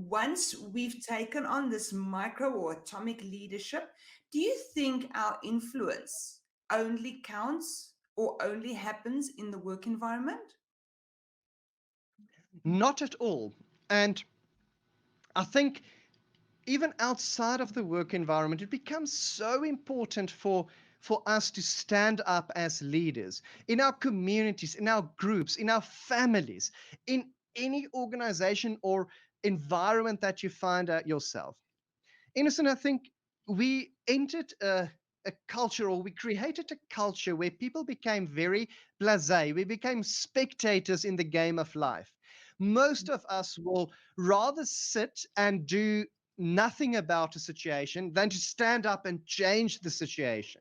once we've taken on this micro or atomic leadership, do you think our influence only counts or only happens in the work environment? Not at all. And I think even outside of the work environment, it becomes so important for us to stand up as leaders in our communities, in our groups, in our families, in any organization or environment that you find out yourself. Innocent, I think we entered a culture, or we created a culture where people became very blasé. We became spectators in the game of life. Most of us will rather sit and do nothing about a situation than to stand up and change the situation.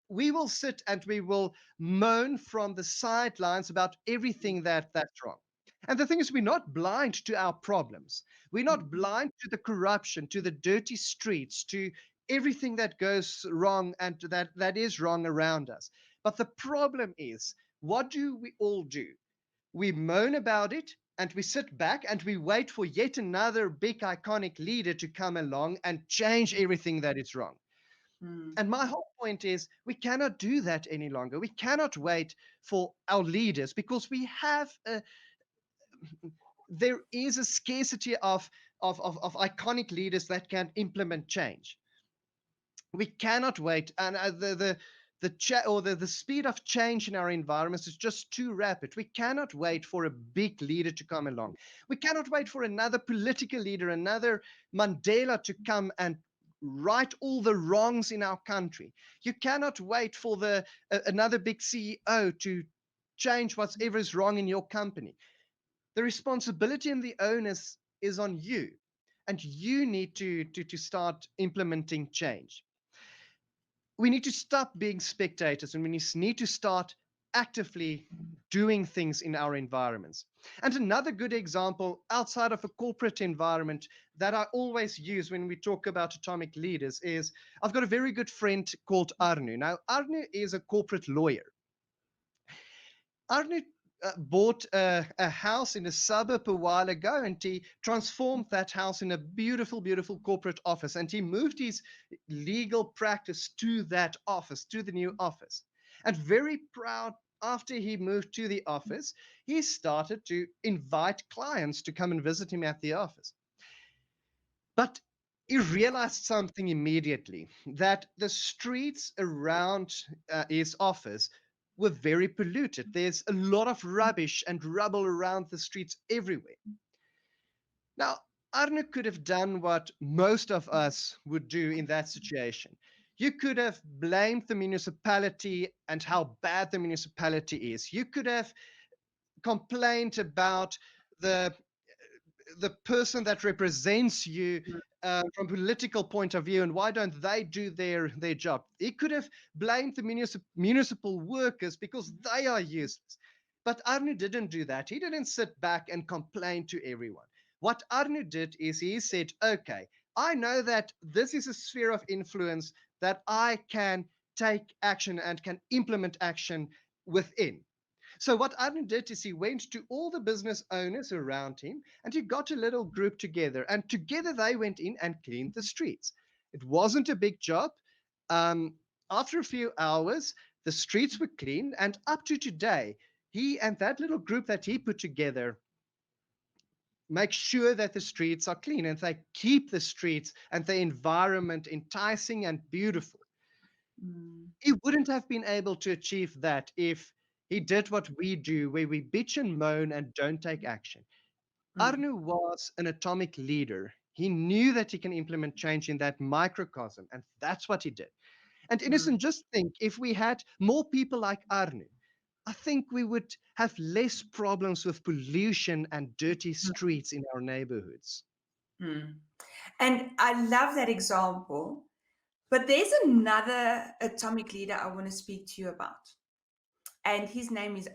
We will sit and we will moan from the sidelines about everything that's wrong. And the thing is, we're not blind to our problems. We're not blind to the corruption, to the dirty streets, to everything that goes wrong and that is wrong around us. But the problem is, what do we all do? We moan about it and we sit back and we wait for yet another big iconic leader to come along and change everything that is wrong. Mm. And my whole point is, we cannot do that any longer. We cannot wait for our leaders, because there is a scarcity of iconic leaders that can implement change. We cannot wait, and the speed of change in our environments is just too rapid. We cannot wait for a big leader to come along. We cannot wait for another political leader, another Mandela, to come and right all the wrongs in our country. You cannot wait for another big CEO to change whatever is wrong in your company. The responsibility and the onus is on you, and you need to start implementing change. We need to stop being spectators, and we need to start actively doing things in our environments. And another good example outside of a corporate environment that I always use when we talk about atomic leaders is, I've got a very good friend called Arnu. Now, Arnu is a corporate lawyer. Arnu bought a house in a suburb a while ago, and he transformed that house in a beautiful, beautiful corporate office. And he moved his legal practice to that office, to the new office. And very proud, after he moved to the office, he started to invite clients to come and visit him at the office. But he realized something immediately, that the streets around his office were very polluted. There's a lot of rubbish and rubble around the streets everywhere. Now, Arne could have done what most of us would do in that situation. You could have blamed the municipality and how bad the municipality is. You could have complained about the the person that represents you from a political point of view, and why don't they do their job. He could have blamed the municipal workers because they are useless. But Arne didn't do that. He didn't sit back and complain to everyone. What Arne did is he said, okay, I know that this is a sphere of influence that I can take action and can implement action within. So what Arne did is he went to all the business owners around him, and he got a little group together, and together they went in and cleaned the streets. It wasn't a big job. After a few hours, the streets were clean, and up to today, he and that little group that he put together make sure that the streets are clean, and they keep the streets and the environment enticing and beautiful. Mm. He wouldn't have been able to achieve that if he did what we do, where we bitch and moan and don't take action. Mm. Arnu was an atomic leader. He knew that he can implement change in that microcosm, and that's what he did. And Mm. Innocent, just think, if we had more people like Arnu, I think we would have less problems with pollution and dirty streets in our neighborhoods. Mm. And I love that example. But there's another atomic leader I want to speak to you about, and his name is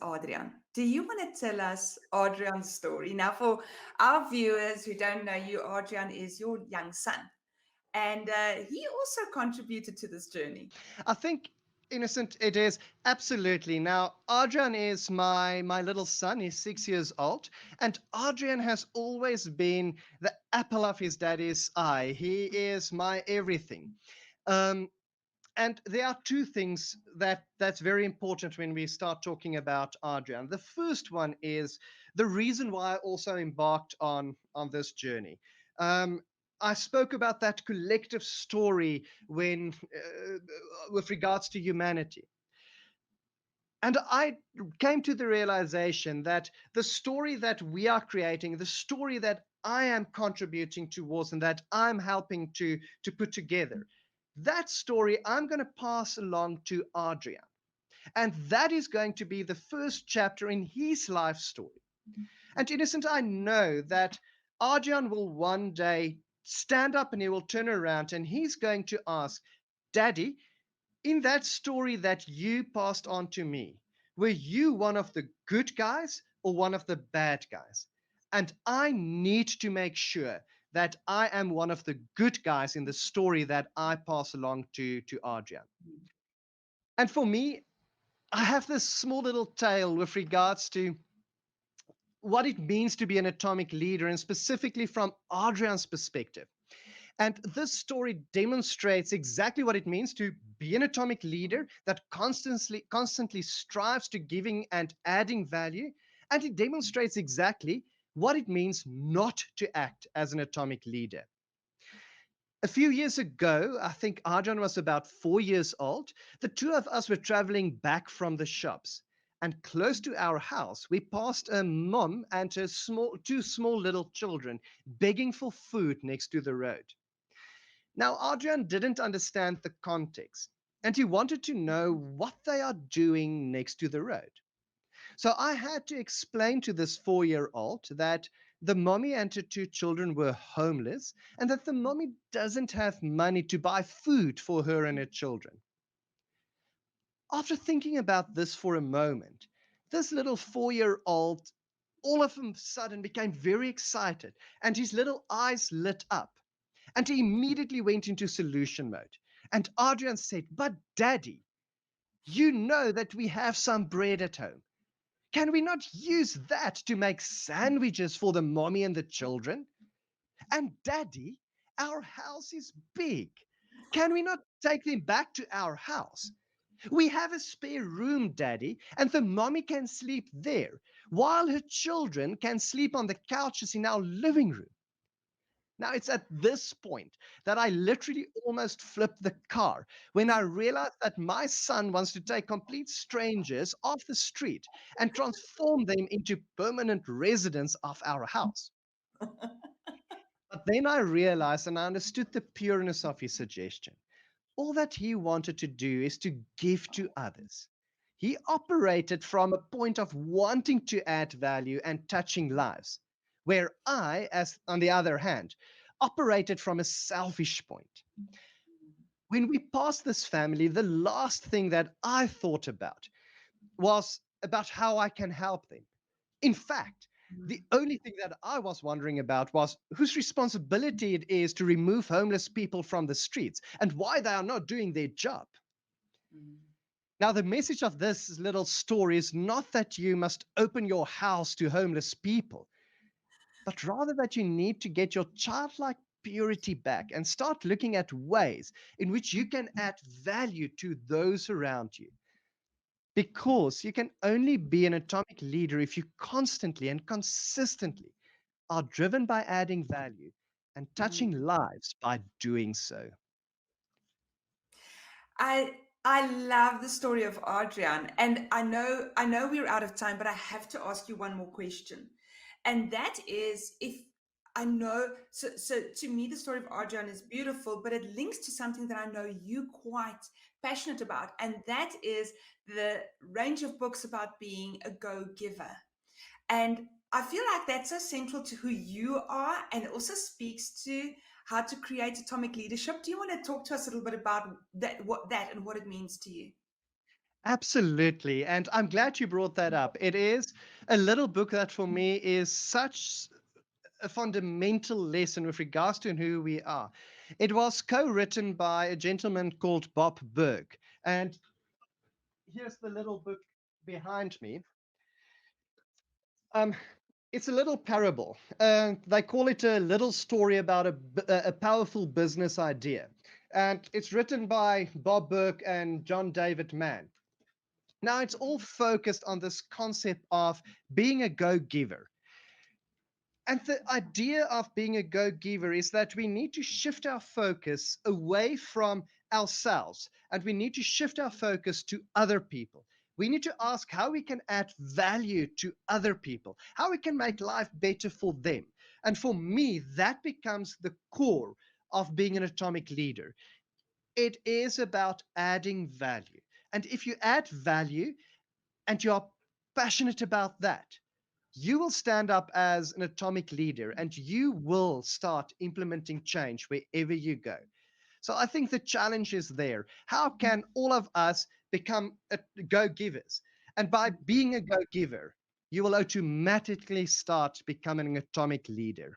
Adrian. Do you want to tell us Adrian's story now? For our viewers who don't know you, Adrian is your young son, and he also contributed to this journey. I think Innocent, it is absolutely. Now, Adrian is my little son. He's 6 years old, and Adrian has always been the apple of his daddy's eye. He is my everything. Um, and there are two things that's very important when we start talking about Adrian. The first one is the reason why I also embarked on this journey. Um, I spoke about that collective story when, with regards to humanity. And I came to the realization that the story that we are creating, the story that I am contributing towards and that I'm helping to put together, that story I'm going to pass along to Adrian. And that is going to be the first chapter in his life story. And Innocent, I know that Adrian will one day stand up and he will turn around and he's going to ask, Daddy, in that story that you passed on to me, were you one of the good guys or one of the bad guys? And I need to make sure that I am one of the good guys in the story that I pass along to Adrian. And for me, I have this small little tale with regards to what it means to be an atomic leader, and specifically from Adrian's perspective. And this story demonstrates exactly what it means to be an atomic leader that constantly strives to giving and adding value. And it demonstrates exactly what it means not to act as an atomic leader. A few years ago, I think Arjan was about 4 years old, the two of us were traveling back from the shops. And close to our house, we passed a mom and two small little children begging for food next to the road. Now, Adrian didn't understand the context, and he wanted to know what they are doing next to the road. So I had to explain to this 4 year old that the mommy and her two children were homeless, and that the mommy doesn't have money to buy food for her and her children. After thinking about this for a moment, this little 4 year old all of a sudden became very excited, and his little eyes lit up. And he immediately went into solution mode. And Adrian said, But Daddy, you know that we have some bread at home. Can we not use that to make sandwiches for the mommy and the children? And Daddy, our house is big. Can we not take them back to our house? We have a spare room, Daddy, and the mommy can sleep there, while her children can sleep on the couches in our living room. Now, it's at this point that I literally almost flipped the car when I realized that my son wants to take complete strangers off the street and transform them into permanent residents of our house. But then I realized and I understood the pureness of his suggestion. All that he wanted to do is to give to others. He operated from a point of wanting to add value and touching lives, where I, as on the other hand, operated from a selfish point. When we passed this family, the last thing that I thought about was about how I can help them. In fact, the only thing that I was wondering about was whose responsibility it is to remove homeless people from the streets and why they are not doing their job. Now, the message of this little story is not that you must open your house to homeless people, but rather that you need to get your childlike purity back and start looking at ways in which you can add value to those around you. Because you can only be an atomic leader if you constantly and consistently are driven by adding value and touching lives by doing so. I I love the story of Adrian, and I know we're out of time, but I have to ask you one more question, and that is if I know so to me the story of Adrian is beautiful, but it links to something that I know you quite passionate about, and that is the range of books about being a go-giver. And I feel like that's so central to who you are and it also speaks to how to create atomic leadership. Do you want to talk to us a little bit about that and what it means to you? Absolutely. And I'm glad you brought that up. It is a little book that for me is such a fundamental lesson with regards to who we are. It was co written by a gentleman called Bob Berg. And here's the little book behind me. Um, it's a little parable. They call it a little story about a powerful business idea. And it's written by Bob Burke and John David Mann. Now, it's all focused on this concept of being a go giver. And the idea of being a go giver is that we need to shift our focus away from ourselves and we need to shift our focus to other people. We need to ask how we can add value to other people, how we can make life better for them. And for me, that becomes the core of being an atomic leader. It is about adding value. And if you add value and you're passionate about that, you will stand up as an atomic leader and you will start implementing change wherever you go. So I think the challenge is there. How can all of us become go givers? And by being a go giver, you will automatically start becoming an atomic leader.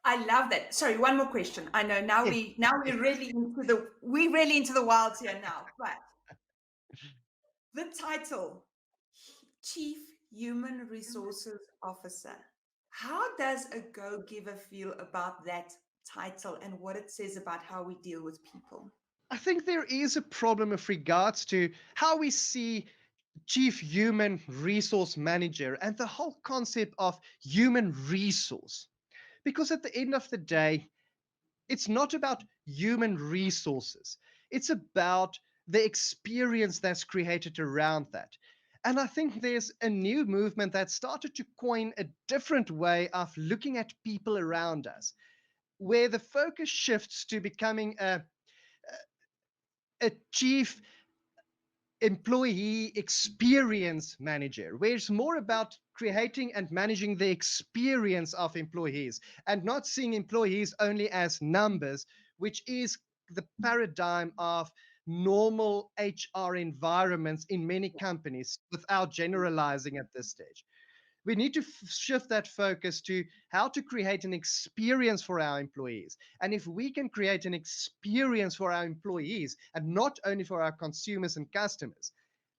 I love that. Sorry, one more question. I know now Yes. we're really into the wilds here now. But the title, Chief Human Resources Officer. How does a go-giver feel about that title and what it says about how we deal with people? I think there is a problem with regards to how we see chief human resource manager and the whole concept of human resource. Because at the end of the day, it's not about human resources, it's about the experience that's created around that. And I think there's a new movement that started to coin a different way of looking at people around us, where the focus shifts to becoming a chief employee experience manager, where it's more about creating and managing the experience of employees and not seeing employees only as numbers, which is the paradigm of normal HR environments in many companies without generalizing at this stage. We need to shift that focus to how to create an experience for our employees. And if we can create an experience for our employees and not only for our consumers and customers,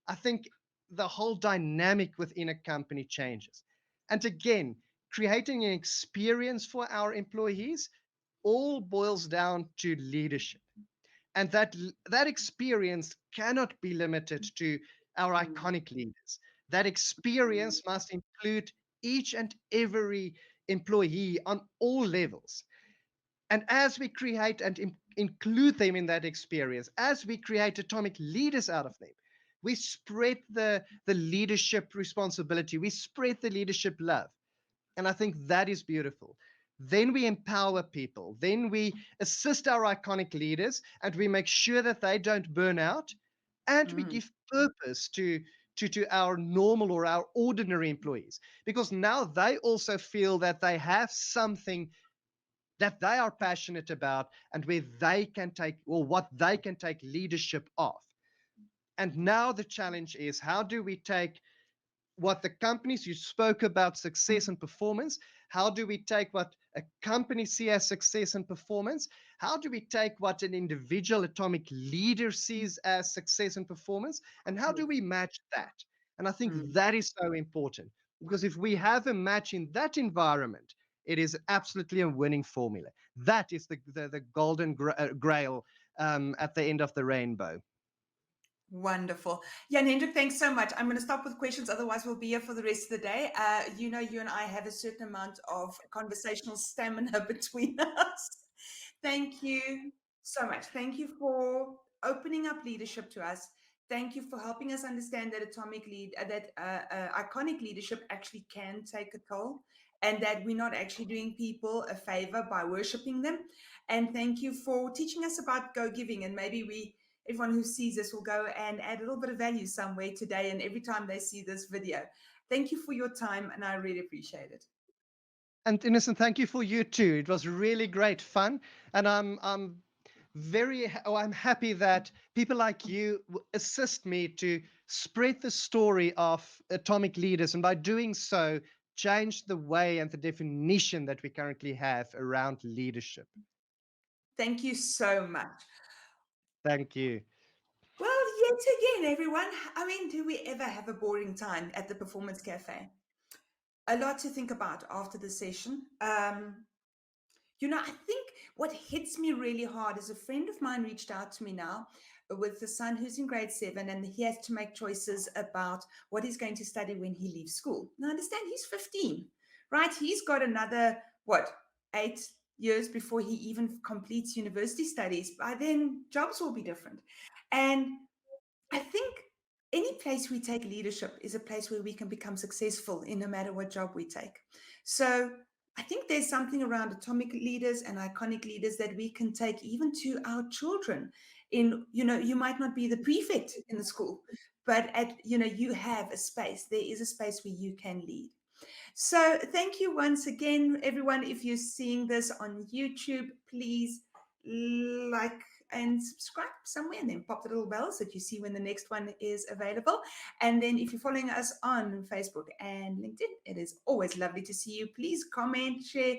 I think the whole dynamic within a company changes. And again, creating an experience for our employees all boils down to leadership. And that experience cannot be limited to our iconic leaders. That experience must include each and every employee on all levels. And as we create and include them in that experience, as we create atomic leaders out of them, we spread the leadership responsibility, we spread the leadership love. And I think that is beautiful. Then we empower people. Then we assist our iconic leaders and we make sure that they don't burn out. And we Mm, give purpose to our normal or our ordinary employees, because now they also feel that they have something that they are passionate about and where they can take, or what they can take leadership of. And now the challenge is, how do we take what the companies you spoke about success and performance, how do we take what a company sees as success and performance, how do we take what an individual atomic leader sees as success and performance, and how do yes. we match that? And I think Mm. that is so important, because if we have a match in that environment, it is absolutely a winning formula. That is the golden grail at the end of the rainbow. Wonderful. Jan Hendrik, thanks so much. I'm going to stop with questions, otherwise, we'll be here for the rest of the day. You and I have a certain amount of conversational stamina between us. Thank you so much. Thank you for opening up leadership to us. Thank you for helping us understand that iconic leadership actually can take a toll, and that we're not actually doing people a favor by worshiping them. And thank you for teaching us about go giving, and maybe everyone who sees this will go and add a little bit of value somewhere today and every time they see this video. Thank you for your time, and I really appreciate it. And Innocent, thank you for you too. It was really great fun, and I'm happy that people like you assist me to spread the story of atomic leaders, and by doing so, change the way and the definition that we currently have around leadership. Thank you so much. Thank you. Well, yes. once again, everyone, I mean, do we ever have a boring time at the Performance Cafe? A lot to think about after the session. I think what hits me really hard is a friend of mine reached out to me now with a son who's in grade 7, and he has to make choices about what he's going to study when he leaves school. Now, understand he's 15, right? He's got another, 8 years before he even completes university studies. By then, jobs will be different. And I think any place we take leadership is a place where we can become successful in no matter what job we take. So I think there's something around atomic leaders and iconic leaders that we can take even to our children. You might not be the prefect in the school, but you have a space. There is a space where you can lead. So thank you once again, everyone. If you're seeing this on YouTube, please like and subscribe somewhere, and then pop the little bell so that you see when the next one is available. And then if you're following us on Facebook and LinkedIn, it is always lovely to see you. Please comment, share.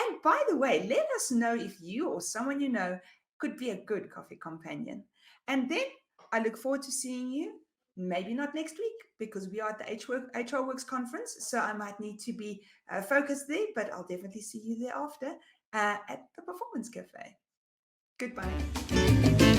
And by the way, let us know if you or someone you know could be a good coffee companion. And then I look forward to seeing you. Maybe not next week because we are at the HR Works conference, so I might need to be focused there, but I'll definitely see you thereafter at the Performance Cafe. Goodbye.